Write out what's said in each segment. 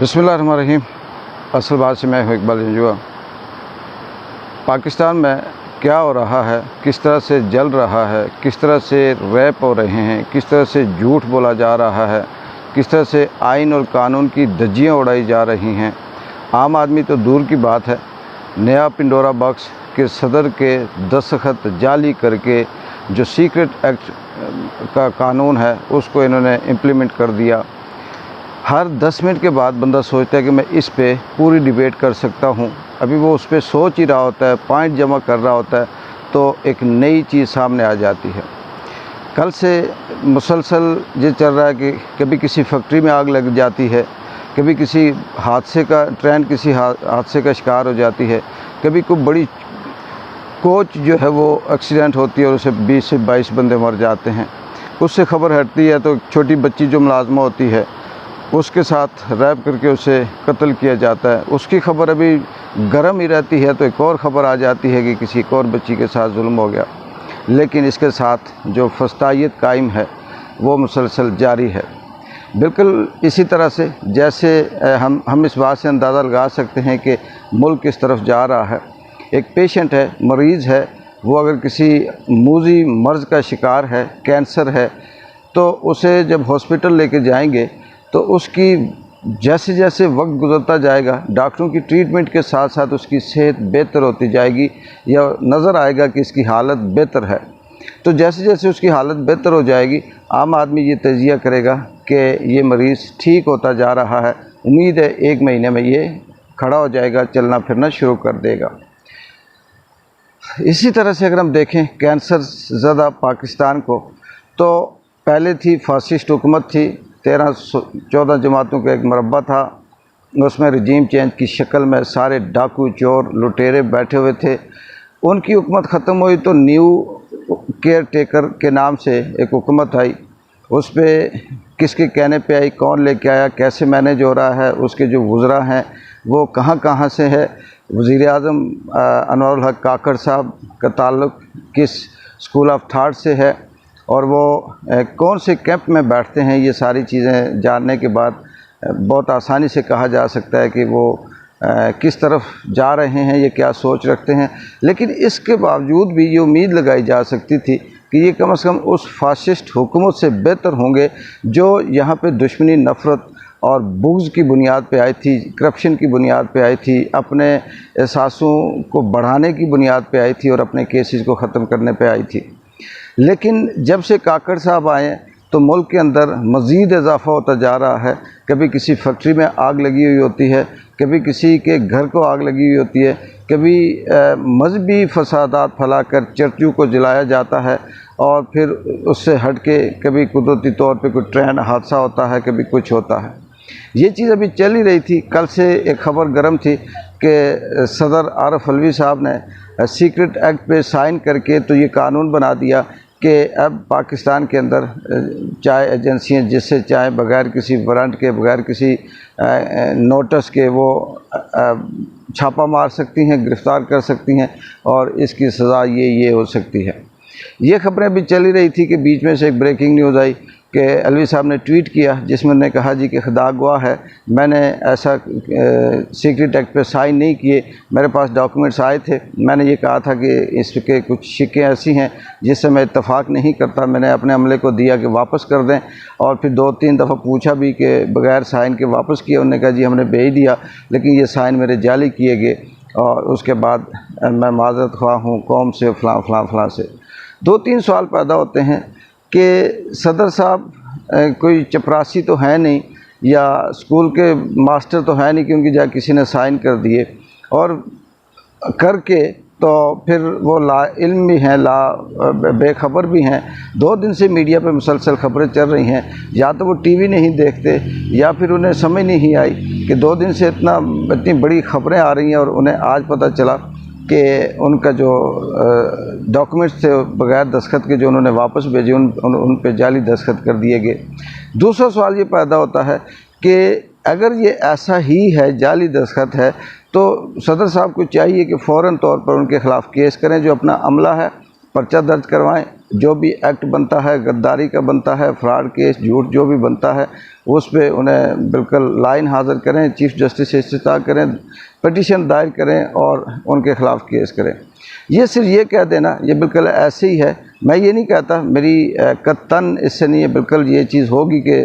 बिस्मिल्लाहिर्रहमानिर्रहीम। असल बात से मैं हूँ इकबाल जंजुआ। पाकिस्तान में क्या हो रहा है, किस तरह से जल रहा है, किस तरह से रैप हो रहे हैं, किस तरह से झूठ बोला जा रहा है, किस तरह से आइन और कानून की धज्जियाँ उड़ाई जा रही हैं। आम आदमी तो दूर की बात है, नया पिंडोरा बॉक्स के सदर के दस्तखत जाली करके जो सीक्रेट एक्ट का कानून है उसको इन्होंने इम्प्लीमेंट कर दिया। हर 10 मिनट के बाद बंदा सोचता है कि मैं इस पे पूरी डिबेट कर सकता हूँ। अभी वो उस पर सोच ही रहा होता है, पॉइंट जमा कर रहा होता है, तो एक नई चीज़ सामने आ जाती है। कल से मुसलसल ये चल रहा है कि कभी किसी फैक्ट्री में आग लग जाती है, कभी किसी हादसे का ट्रेन किसी हादसे का शिकार हो जाती है, कभी कोई बड़ी कोच जो है वो एक्सीडेंट होती है और उसे 20 से 22 बंदे मर जाते हैं। उससे खबर हटती है तो छोटी बच्ची जो मुलाजमा होती है उसके साथ रैप करके उसे कत्ल किया जाता है। उसकी खबर अभी गर्म ही रहती है तो एक और ख़बर आ जाती है कि किसी एक और बच्ची के साथ जुल्म हो गया। लेकिन इसके साथ जो फस्तायत कायम है वो मुसलसल जारी है। बिल्कुल इसी तरह से जैसे हम इस बात से अंदाज़ा लगा सकते हैं कि मुल्क किस तरफ जा रहा है। एक पेशेंट है, मरीज़ है, वो अगर किसी मूज़ी मर्ज़ का शिकार है, कैंसर है, तो उसे जब हॉस्पिटल लेके जाएंगे तो उसकी जैसे जैसे वक्त गुज़रता जाएगा डॉक्टरों की ट्रीटमेंट के साथ साथ उसकी सेहत बेहतर होती जाएगी या नज़र आएगा कि इसकी हालत बेहतर है। तो जैसे जैसे उसकी हालत बेहतर हो जाएगी आम आदमी ये तजिया करेगा कि ये मरीज़ ठीक होता जा रहा है, उम्मीद है 1 महीने में ये खड़ा हो जाएगा, चलना फिरना शुरू कर देगा। इसी तरह से अगर हम देखें कैंसर ज़्यादा पाकिस्तान को, तो पहले थी फासिस्ट हुकूमत थी, 13-14 जमातों का एक मरबा था, उसमें रजीम चेंज की शक्ल में सारे डाकू चोर लुटेरे बैठे हुए थे। उनकी हुकूमत ख़त्म हुई तो न्यू केयर टेकर के नाम से एक हुकूमत आई। उस पर किसके कहने पे आई, कौन लेके आया, कैसे मैनेज हो रहा है, उसके जो वज़रा हैं वो कहाँ कहाँ से है, वज़ीर आज़म अनवरुल हक काकड़ साहब का ताल्लुक़ किस स्कूल ऑफ थाट से है और वो कौन से कैंप में बैठते हैं, ये सारी चीज़ें जानने के बाद बहुत आसानी से कहा जा सकता है कि वो किस तरफ जा रहे हैं, ये क्या सोच रखते हैं। लेकिन इसके बावजूद भी ये उम्मीद लगाई जा सकती थी कि ये कम से कम उस फासिस्ट हुकूमत से बेहतर होंगे जो यहाँ पे दुश्मनी, नफ़रत और बुग़्ज़ की बुनियाद पे आई थी, करप्शन की बुनियाद पे आई थी, अपने एहसासों को बढ़ाने की बुनियाद पे आई थी और अपने केसेस को ख़त्म करने पे आई थी। लेकिन जब से काकड़ साहब आए तो मुल्क के अंदर मज़ीद इजाफ़ा होता जा रहा है। कभी किसी फैक्ट्री में आग लगी हुई होती है, कभी किसी के घर को आग लगी हुई होती है, कभी मजहबी फसादात फैलाकर चर्चों को जलाया जाता है और फिर उससे हट के कभी कुदरती तौर पे कोई ट्रेन हादसा होता है, कभी कुछ होता है। ये चीज़ अभी चल ही रही थी। कल से एक ख़बर गर्म थी कि सदर आरिफ अलवी साहब ने सीक्रेट एक्ट पे साइन करके तो ये कानून बना दिया कि अब पाकिस्तान के अंदर चाहे एजेंसियाँ जिससे चाहे बग़ैर किसी वारंट के, बग़ैर किसी नोटिस के वो छापा मार सकती हैं, गिरफ़्तार कर सकती हैं और इसकी सज़ा ये हो सकती है। ये ख़बरें भी चली रही थी कि बीच में से एक ब्रेकिंग न्यूज़ आई कि अलवी साहब ने ट्वीट किया जिसमें उन्होंने कहा जी कि खुदा गवाह है, मैंने ऐसा सीक्रेट एक्ट पे साइन नहीं किए, मेरे पास डॉक्यूमेंट्स आए थे, मैंने ये कहा था कि इसके कुछ शिक्कें ऐसी हैं जिससे मैं इत्तफाक नहीं करता, मैंने अपने अमले को दिया कि वापस कर दें और फिर 2-3 दफ़ा पूछा भी कि बग़ैर साइन के वापस किया, उन्होंने कहा जी हमने भेज दिया लेकिन ये साइन मेरे जाली किए गए और उसके बाद मैं माज़रत ख्वाह हूँ कौम से, फ़लाँ से। 2-3 सवाल पैदा होते हैं कि सदर साहब कोई चपरासी तो है नहीं या स्कूल के मास्टर तो है नहीं कि उनकी जगह किसी ने साइन कर दिए और करके तो फिर वो ला इल्म भी हैं, बेखबर भी हैं। 2 दिन से मीडिया पे मुसलसल ख़बरें चल रही हैं, या तो वो टीवी नहीं देखते या फिर उन्हें समझ नहीं आई कि 2 दिन से इतनी बड़ी ख़बरें आ रही हैं और उन्हें आज पता चला कि उनका जो डॉक्यूमेंट्स थे बग़ैर दस्तखत के जो उन्होंने वापस भेजे उन पे जाली दस्तखत कर दिए गए। दूसरा सवाल ये पैदा होता है कि अगर ये ऐसा ही है, जाली दस्तखत है, तो सदर साहब को चाहिए कि फ़ौरन तौर पर उनके ख़िलाफ़ केस करें, जो अपना अमला है पर्चा दर्ज करवाएं जो भी एक्ट बनता है, गद्दारी का बनता है, फ्रॉड केस, झूठ जो भी बनता है, उस पे उन्हें बिल्कुल लाइन हाज़िर करें, चीफ़ जस्टिस से इस्तिफ़ा करें, पटिशन दायर करें और उनके ख़िलाफ़ केस करें। ये सिर्फ ये कह देना ये बिल्कुल ऐसे ही है, मैं ये नहीं कहता, मेरी कतन इससे नहीं है, बिल्कुल ये चीज़ होगी कि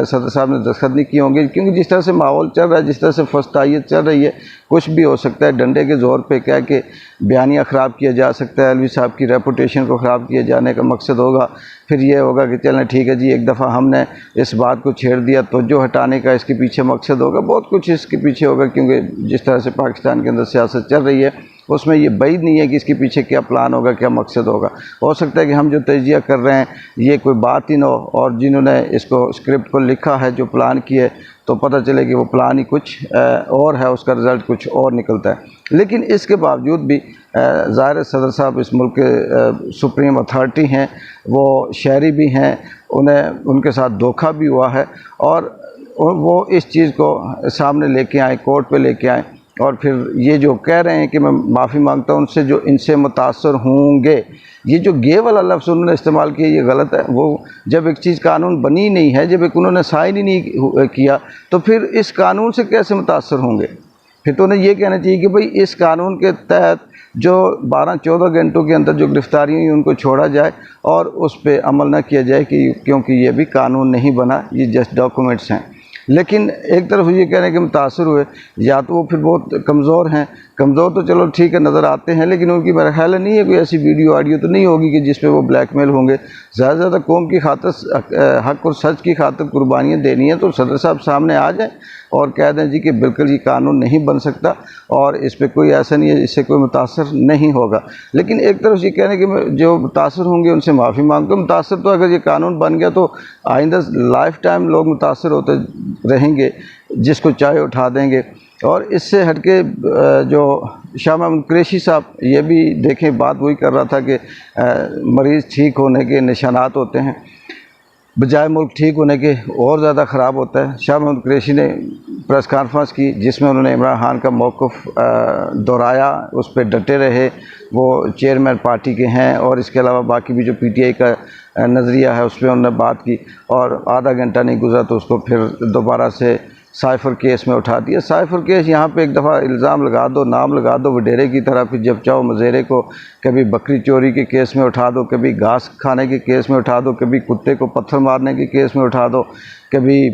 सदर साहब ने दस्तखत नहीं किए होंगे, क्योंकि जिस तरह से माहौल चल रहा है, जिस तरह से फस्तायत चल रही है, कुछ भी हो सकता है। डंडे के ज़ोर पे कह के बयानिया ख़राब किया जा सकता है, अलवी साहब की रेपुटेशन को ख़राब किए जाने का मकसद होगा। फिर ये होगा कि चलें ठीक है जी, एक दफ़ा हमने इस बात को छेड़ दिया तो जो हटाने का इसके पीछे मकसद होगा, बहुत कुछ इसके पीछे होगा, क्योंकि जिस तरह से पाकिस्तान के अंदर सियासत चल रही है उसमें ये बैद नहीं है कि इसके पीछे क्या प्लान होगा, क्या मकसद होगा। हो सकता है कि हम जो तजिया कर रहे हैं ये कोई बात ही ना हो, और जिन्होंने इसको स्क्रिप्ट को लिखा है, जो प्लान किए, तो पता चले कि वो प्लान ही कुछ और है, उसका रिज़ल्ट कुछ और निकलता है। लेकिन इसके बावजूद भी ज़ाहिर सदर साहब इस मुल्क के सुप्रीम अथॉरिटी हैं, वो शहरी भी हैं, उन्हें उनके साथ धोखा भी हुआ है, और वो इस चीज़ को सामने लेके आए, कोर्ट पे लेके आए, और फिर ये जो कह रहे हैं कि मैं माफ़ी मांगता हूँ उनसे जो इनसे मुतासर होंगे, ये जो गे वाला लफ्ज़ उन्होंने इस्तेमाल किया ये गलत है। वो जब एक चीज़ कानून बनी नहीं है, जब एक उन्होंने साइन ही नहीं किया, तो फिर इस कानून से कैसे मुतासर होंगे? फिर तो उन्हें ये कहना चाहिए कि भाई इस कानून के तहत जो 12-14 घंटों के अंदर जो गिरफ़्तारी हुई उनको छोड़ा जाए और उस पर अमल न किया जाए, कि क्योंकि ये भी कानून नहीं बना, ये जस्ट डॉक्यूमेंट्स हैं। लेकिन एक तरफ ये कहने के मुतासर हुए, या तो वो फिर बहुत कमज़ोर हैं, कमज़ोर तो चलो ठीक है नज़र आते हैं, लेकिन उनकी मेरा ख्याल नहीं है कोई ऐसी वीडियो ऑडियो तो नहीं होगी कि जिस पे वो ब्लैकमेल होंगे। ज़्यादा से ज़्यादा कौम की खातिर, हक़ और सच की खातिर कुर्बानियाँ देनी है, तो सदर साहब सामने आ जाएँ और कह दें जी कि बिल्कुल ये कानून नहीं बन सकता और इस पर कोई ऐसा नहीं है, इससे कोई मुतासर नहीं होगा। लेकिन एक तरफ ये कहने कि जो मुतासर होंगे उनसे माफ़ी मांगते, मुतासर तो अगर ये कानून बन गया तो आइंदा लाइफ टाइम लोग मुतासर होते रहेंगे, जिसको चाहे उठा देंगे। और इससे हटके जो शाह महमूद कुरैशी साहब, ये भी देखें बात वही कर रहा था कि मरीज़ ठीक होने के निशानात होते हैं, बजाय मुल्क ठीक होने के और ज़्यादा ख़राब होता है। शाह महमूद कुरैशी ने प्रेस कॉन्फ्रेंस की जिसमें उन्होंने इमरान खान का मौक़िफ़ दोहराया, उस पर डटे रहे, वो चेयरमैन पार्टी के हैं, और इसके अलावा बाकी भी जो PTI का नज़रिया है उस पर उन्होंने बात की, और आधा घंटा नहीं गुजरा तो उसको फिर दोबारा से साइफ़र केस में उठा दिया। साइफ़र केस यहाँ पे एक दफ़ा इल्ज़ाम लगा दो, नाम लगा दो वडेरे की तरह, फिर जब चाहो मज़ेरे को कभी बकरी चोरी के केस में उठा दो, कभी घास खाने के केस में उठा दो, कभी कुत्ते को पत्थर मारने के केस में उठा दो, कभी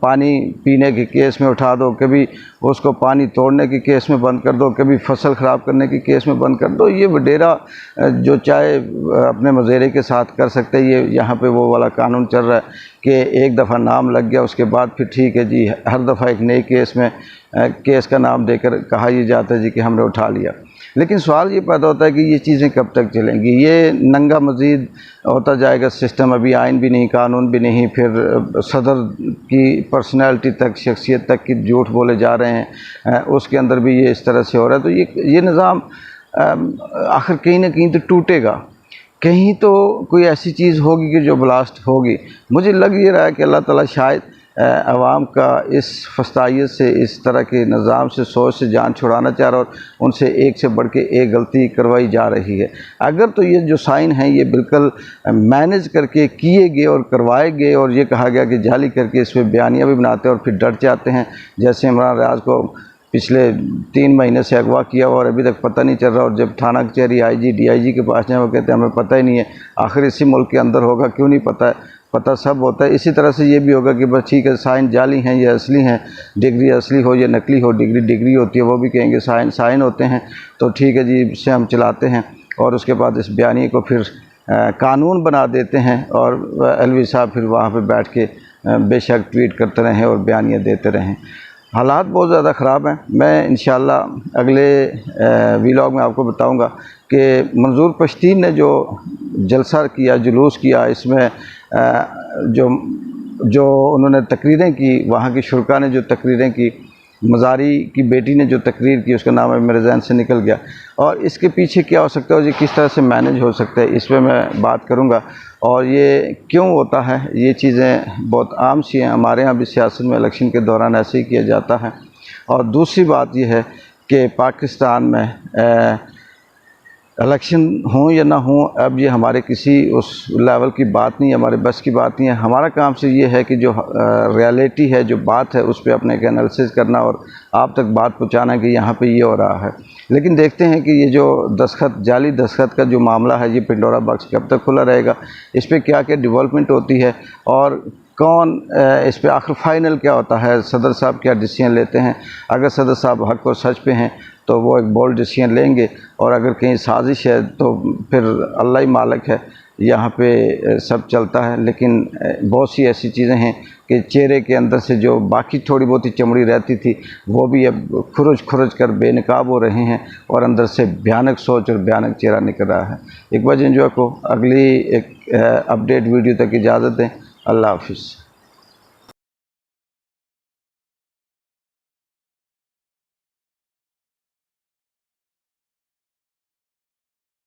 पानी पीने के केस में उठा दो, कभी उसको पानी तोड़ने के केस में बंद कर दो, कभी फसल ख़राब करने के केस में बंद कर दो। ये वडेरा जो चाहे अपने मज़ेरे के साथ कर सकते हैं। ये यहाँ पे वो वाला कानून चल रहा है कि एक दफ़ा नाम लग गया उसके बाद फिर ठीक है जी, हर दफ़ा एक नए केस में केस का नाम देकर कहा ये जाता है जी कि हमने उठा लिया। लेकिन सवाल ये पैदा होता है कि ये चीज़ें कब तक चलेंगी? ये नंगा मज़ीद होता जाएगा सिस्टम, अभी आइन भी नहीं, कानून भी नहीं, फिर सदर की पर्सनैलिटी तक, शख्सियत तक की झूठ बोले जा रहे हैं, उसके अंदर भी ये इस तरह से हो रहा है। तो ये निज़ाम आखिर कहीं ना कहीं तो टूटेगा, कहीं तो कोई ऐसी चीज़ होगी कि जो ब्लास्ट होगी। मुझे लग ये रहा है कि अल्लाह ताला शायद अवाम का इस फस्तायत से, इस तरह के निज़ाम से, सोच से जान छुड़ाना चाह रहा है और उनसे एक से बढ़ के एक गलती करवाई जा रही है। अगर तो ये जो साइन हैं ये बिल्कुल मैनेज करके किए गए और करवाए गए, और ये कहा गया कि जाली करके इस पर बयानियाँ भी बनाते हैं और फिर डट जाते हैं, जैसे इमरान रियाज को पिछले 3 महीने से अगवा किया हुआ और अभी तक पता नहीं चल रहा, और जब थाना कचहरी IG DIG के पास जाए वो कहते हैं हमें पता ही नहीं है। आखिर इसी मुल्क के अंदर होगा, क्यों नहीं पता है? पता सब होता है। इसी तरह से ये भी होगा कि बस ठीक है, साइन जाली हैं या असली हैं, डिग्री असली हो या नकली हो, डिग्री होती है, वो भी कहेंगे साइन होते हैं, तो ठीक है जी इससे हम चलाते हैं, और उसके बाद इस बयानी को फिर कानून बना देते हैं, और अलवी साहब फिर वहाँ पर बैठ के बेशक ट्वीट करते रहें और बयानियाँ देते रहें। हालात बहुत ज़्यादा ख़राब हैं। मैं इंशाअल्लाह अगले वीलॉग में आपको बताऊंगा कि मंजूर पश्तीन ने जो जलसा किया, जुलूस किया, इसमें जो उन्होंने तकरीरें की, वहाँ की शुरा ने जो तकरीरें की, मज़ारी की बेटी ने जो तकरीर की, उसका नाम है मेरे जहन से निकल गया, और इसके पीछे क्या हो सकता है और ये किस तरह से मैनेज हो सकता है, इस पर मैं बात करूँगा। और ये क्यों होता है, ये चीज़ें बहुत आम सी हैं, हमारे यहाँ भी सियासत में इलेक्शन के दौरान ऐसे ही किया जाता है। और दूसरी बात यह है कि पाकिस्तान में इलेक्शन हों या ना हों, अब ये हमारे किसी उस लेवल की बात नहीं है, हमारे बस की बात नहीं है। हमारा काम से ये है कि जो रियलिटी है, जो बात है, उस पे अपने एक एनालिसिस करना और आप तक बात पहुंचाना कि यहाँ पे ये हो रहा है। लेकिन देखते हैं कि ये जो दस्तखत, जाली दस्तखत का जो मामला है, ये पिंडोरा बॉक्स कब तक खुला रहेगा, इस पर क्या क्या डेवलपमेंट होती है और कौन इस पे आखिर फाइनल क्या होता है, सदर साहब क्या डिसीजन लेते हैं। अगर सदर साहब हक और सच पे हैं तो वो एक बोल्ड डिसीजन लेंगे, और अगर कहीं साजिश है तो फिर अल्लाह ही मालिक है, यहाँ पे सब चलता है। लेकिन बहुत सी ऐसी चीज़ें हैं कि चेहरे के अंदर से जो बाकी थोड़ी बहुत ही चमड़ी रहती थी, वो भी अब खुरच खुरच कर बेनकाब हो रहे हैं और अंदर से भयानक सोच और भयानक चेहरा निकल रहा है। एक बार एंजॉय को अगली एक अपडेट वीडियो तक इजाज़त दें। अल्लाह हाफिज़।